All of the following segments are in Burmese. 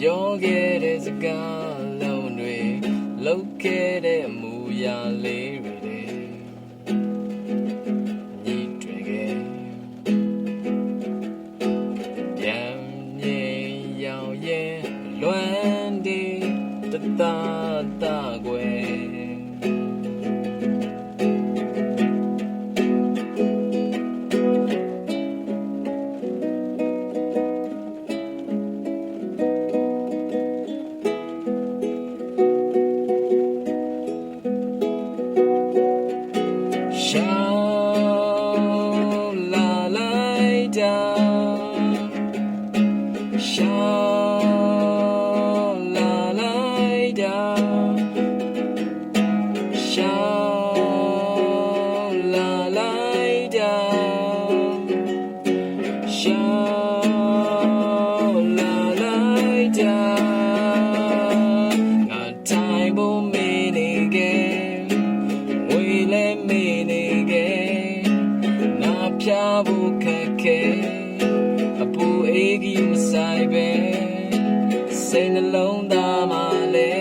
ပြောခဲ့တဲ့စကားလုံးတွေလုပ်ခဲ့တဲ့အမူအရာလေးတွေညီတွေ့ခဲ့ပြန်မြေရောက်ရဲ့လွမ်းဒီတတာကွယ်ဘူးခက်ခဲအပူအေးကြီးမဆိုင်ပဲစိတ်နှလုံးသားမှာလဲ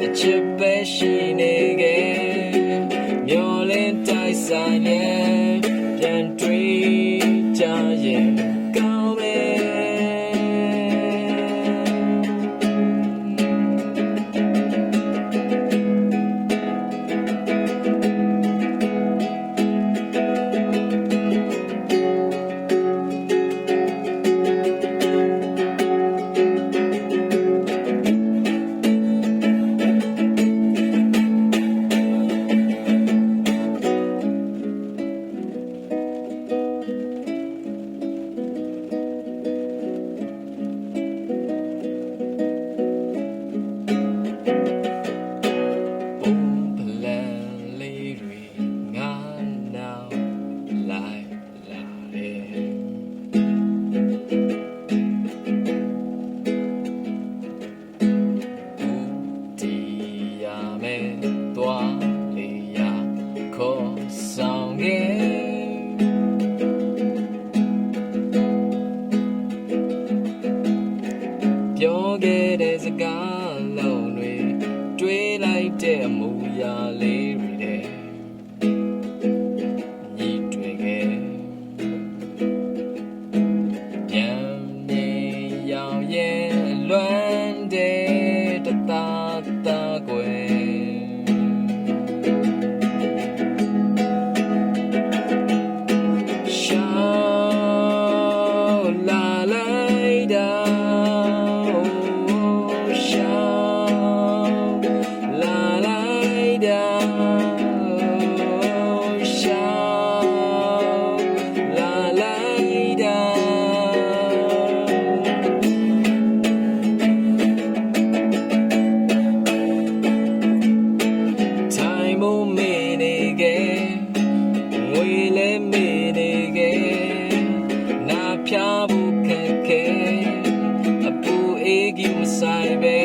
အချစ်ပဲရှိနေခဲ့မျောလင်းတိုက်ဆိုင်ရဲ့ပြန်တွေ့ကြရဲ့ကောင်းမယ်ပြောခဲ့တဲ့စကားလုံးတွေတွေးလိုက်တဲ့အမူအရာလေးတွေညီတွေ့ခဲ့ပြန်မြေရောက်ရဲ့လွမ်းတဲ့တတာကွယ်ဖြားဖို့ခက်ခဲအပူအေးကြီးမဆိုင်ပဲ